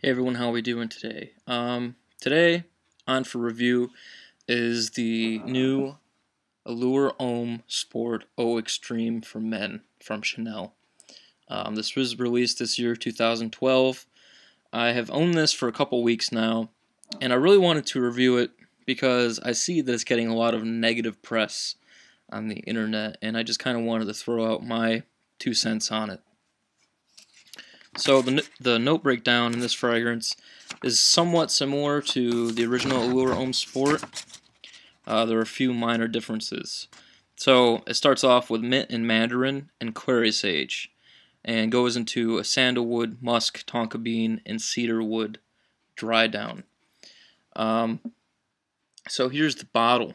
Hey everyone, how are we doing today? Today on for review is the new Allure Homme Sport O Extreme for Men from Chanel. This was released this year, 2012. I have owned this for a couple weeks now, and I really wanted to review it because I see that it's getting a lot of negative press on the internet, and I just kind of wanted to throw out my 2 cents on it. So the note breakdown in this fragrance is somewhat similar to the original Allure Homme Sport. There are a few minor differences. So it starts off with mint and mandarin and clary sage, and goes into a sandalwood, musk, tonka bean, and cedar wood dry down. So here's the bottle.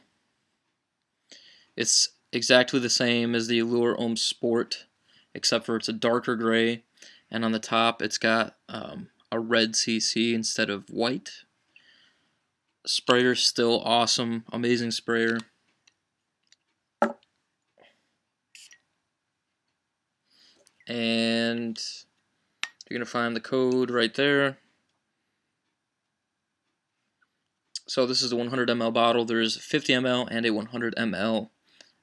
It's exactly the same as the Allure Homme Sport, except for it's a darker gray, and on the top it's got a red CC instead of white. Sprayer's still awesome, amazing sprayer. And you're going to find the code right there. So this is a 100 ml bottle. There's 50 ml and a 100 ml.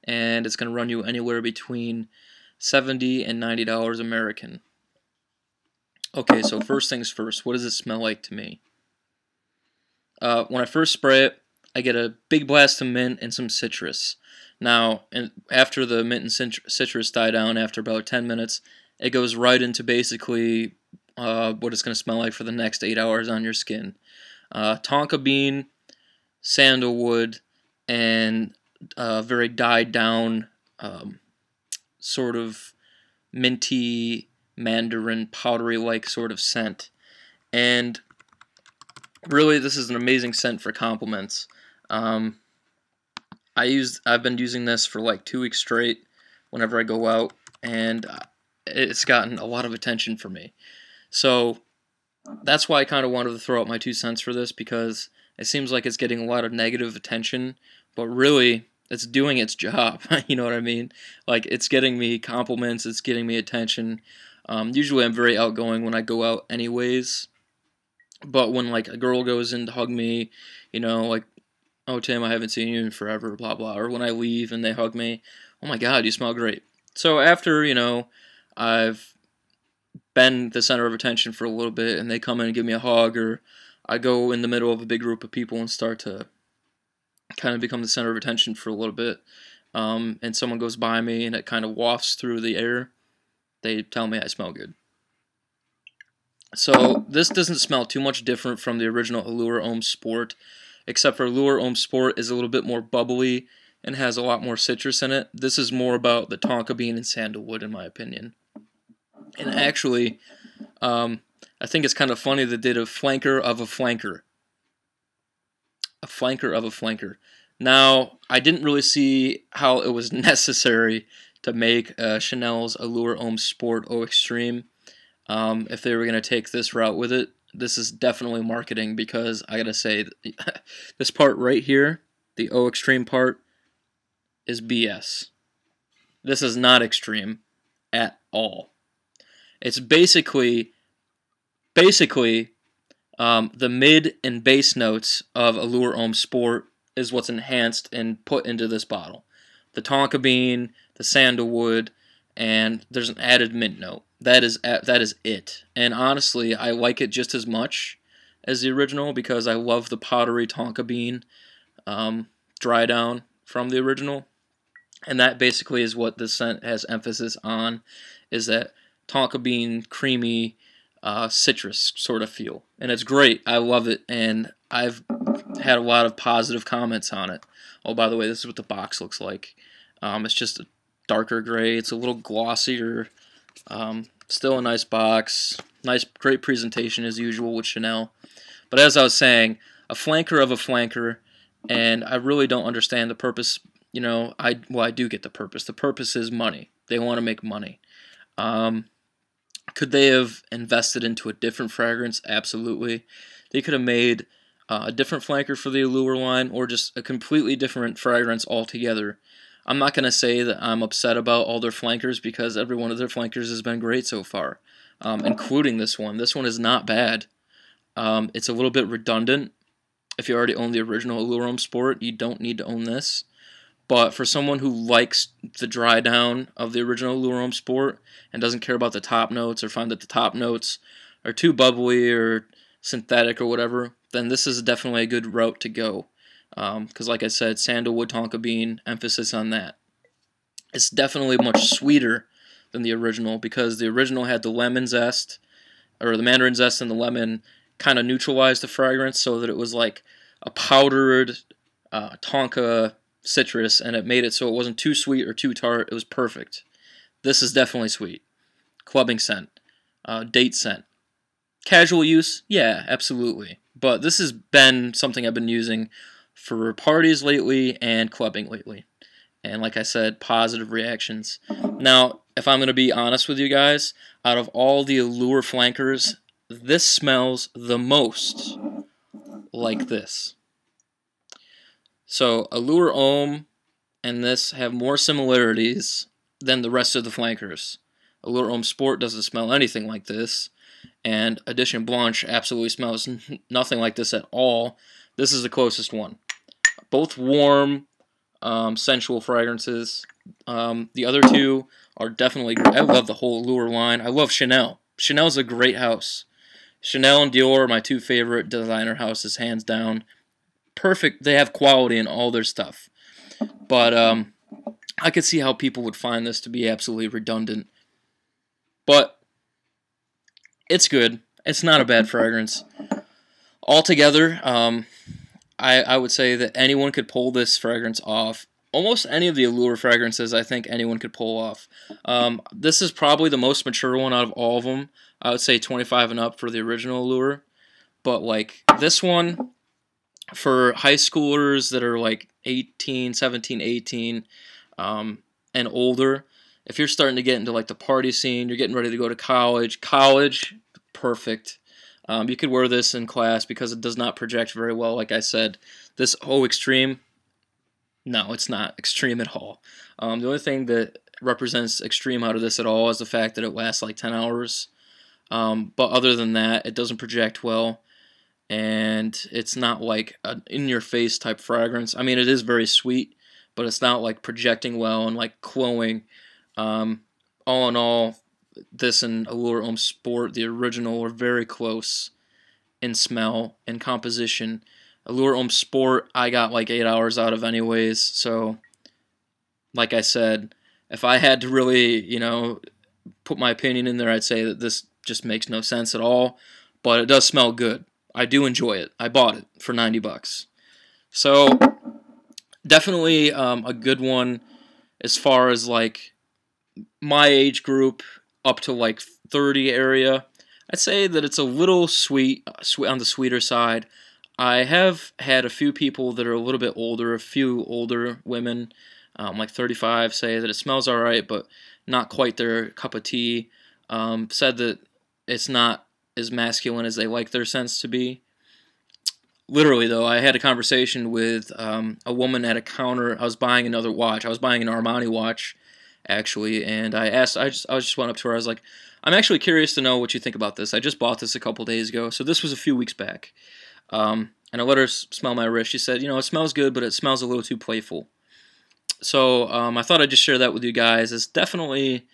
And it's going to run you anywhere between $70 and $90 American. Okay, so first things first, what does it smell like to me? When I first spray it, I get a big blast of mint and some citrus. Now, after the mint and citrus die down after about 10 minutes, it goes right into basically what it's going to smell like for the next 8 hours on your skin. Tonka bean, sandalwood, and very dyed down sort of minty, mandarin, powdery-like sort of scent. And really, this is an amazing scent for compliments. I've been using this for like 2 weeks straight whenever I go out, and it's gotten a lot of attention for me. So that's why I kind of wanted to throw out my 2 cents for this, because it seems like it's getting a lot of negative attention, but really it's doing its job. You know what I mean? Like, it's getting me compliments, it's getting me attention. Usually I'm very outgoing when I go out anyways, but when like a girl goes in to hug me, you know, like, "Oh Tim, I haven't seen you in forever," blah blah, or when I leave and they hug me, "Oh my God, you smell great." So after, I've been the center of attention for a little bit and they come in and give me a hug, or I go in the middle of a big group of people and start to kind of become the center of attention for a little bit, and someone goes by me and it kind of wafts through the air, they tell me I smell good. So this doesn't smell too much different from the original Allure Homme Sport, except for Allure Homme Sport is a little bit more bubbly and has a lot more citrus in it. This is more about the tonka bean and sandalwood, in my opinion. And actually, I think it's kind of funny they did a flanker of a flanker. A flanker of a flanker. Now, I didn't really see how it was necessary to make Chanel's Allure Homme Sport O Extreme. If they were going to take this route with it. This is definitely marketing, because I gotta say, this part right here, the O Extreme part, is BS. This is not extreme at all. It's basically the mid and bass notes of Allure Homme Sport is what's enhanced and put into this bottle. The tonka bean, the sandalwood, and there's an added mint note. That is it. And honestly, I like it just as much as the original, because I love the powdery tonka bean dry down from the original. And that basically is what this scent has emphasis on, is that tonka bean, creamy, citrus sort of feel. And it's great. I love it, and I've had a lot of positive comments on it. Oh, by the way, this is what the box looks like. It's just a darker gray. It's a little glossier. Still a nice box. Nice, great presentation as usual with Chanel. But as I was saying, a flanker of a flanker, and I really don't understand the purpose. I do get the purpose. The purpose is money. They want to make money. Could they have invested into a different fragrance? Absolutely. They could have made a different flanker for the Allure line, or just a completely different fragrance altogether. I'm not going to say that I'm upset about all their flankers, because every one of their flankers has been great so far, including this one. This one is not bad. It's a little bit redundant. If you already own the original Allure Homme Sport, you don't need to own this. But for someone who likes the dry down of the original Allure Homme Sport and doesn't care about the top notes or find that the top notes are too bubbly or synthetic or whatever, then this is definitely a good route to go. Because like I said, sandalwood, tonka bean, emphasis on that. It's definitely much sweeter than the original because the original had the lemon zest, or the mandarin zest and the lemon kind of neutralized the fragrance so that it was like a powdered tonka citrus, and it made it so it wasn't too sweet or too tart. It was perfect. This is definitely sweet. Clubbing scent. Date scent. Casual use? Yeah, absolutely. But this has been something I've been using for parties lately and clubbing lately. And like I said, positive reactions. Now, if I'm going to be honest with you guys, out of all the Allure flankers, this smells the most like this. So, Allure Homme and this have more similarities than the rest of the flankers. Allure Homme Sport doesn't smell anything like this, and Edition Blanche absolutely smells nothing like this at all. This is the closest one. Both warm, sensual fragrances. The other two are definitely great. I love the whole Allure line. I love Chanel. Chanel's a great house. Chanel and Dior are my two favorite designer houses, hands down. Perfect. They have quality in all their stuff. But I could see how people would find this to be absolutely redundant. But it's good. It's not a bad fragrance. Altogether, I would say that anyone could pull this fragrance off. Almost any of the Allure fragrances, I think anyone could pull off. This is probably the most mature one out of all of them. I would say 25 and up for the original Allure. But like this one, for high schoolers that are like 18, 17, 18, and older, if you're starting to get into like the party scene, you're getting ready to go to college, perfect. You could wear this in class because it does not project very well, like I said. This extreme, no, it's not extreme at all. The only thing that represents extreme out of this at all is the fact that it lasts like 10 hours. But other than that, it doesn't project well, and it's not like an in-your-face type fragrance. I mean, it is very sweet, but it's not like projecting well and like glowing. All in all, this and Allure Homme Sport, the original, are very close in smell and composition. Allure Homme Sport, I got like 8 hours out of anyways, so like I said, if I had to really, put my opinion in there, I'd say that this just makes no sense at all, but it does smell good. I do enjoy it. I bought it for $90. So, definitely a good one as far as like my age group up to like 30 area. I'd say that it's a little sweet on the sweeter side. I have had a few people that are a little bit older, a few older women, like 35, say that it smells alright, but not quite their cup of tea. Said that it's not as masculine as they like their scents to be. Literally, though, I had a conversation with a woman at a counter. I was buying another watch. I was buying an Armani watch, actually, and I just went up to her. I was like, I'm actually curious to know what you think about this. I just bought this a couple days ago, so this was a few weeks back. And I let her smell my wrist. She said, it smells good, but it smells a little too playful. So I thought I'd just share that with you guys. It's definitely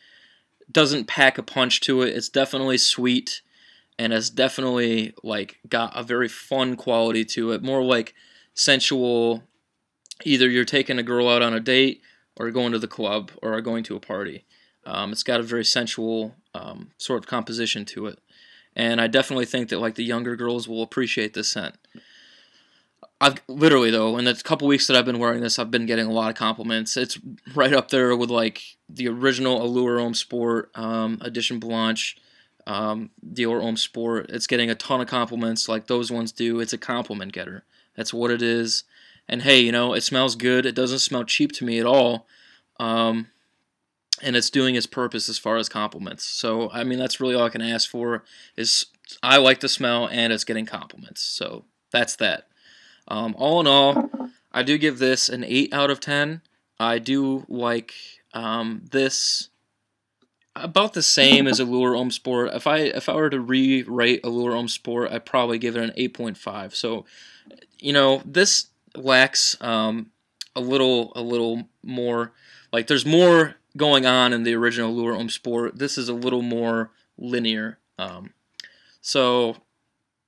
doesn't pack a punch to it. It's definitely sweet, and it's definitely like got a very fun quality to it. More like sensual. Either you're taking a girl out on a date, or going to the club, or going to a party. It's got a very sensual sort of composition to it. And I definitely think that like the younger girls will appreciate this scent. I've literally, though, in the couple weeks that I've been wearing this, I've been getting a lot of compliments. It's right up there with like the original Allure Homme Sport, Edition Blanche, Dior Homme Sport. It's getting a ton of compliments like those ones do. It's a compliment getter. That's what it is. And hey, it smells good. It doesn't smell cheap to me at all. And it's doing its purpose as far as compliments. So, I mean, that's really all I can ask for is I like the smell and it's getting compliments. So, that's that. All in all, I do give this an 8 out of 10. I do like this. About the same as Allure Homme Sport. If I were to re-rate Allure Homme Sport, I'd probably give it an 8.5. So, this lacks a little more, like, there's more going on in the original Allure Homme Sport. This is a little more linear. So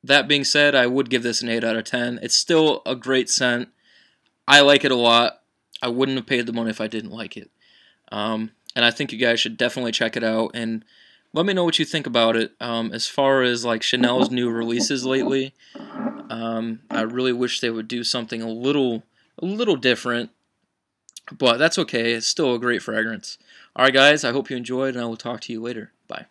that being said, I would give this an 8 out of 10. It's still a great scent. I like it a lot. I wouldn't have paid the money if I didn't like it. And I think you guys should definitely check it out and let me know what you think about it. As far as like Chanel's new releases lately, I really wish they would do something a little different, but that's okay. It's still a great fragrance. All right, guys, I hope you enjoyed, and I will talk to you later. Bye.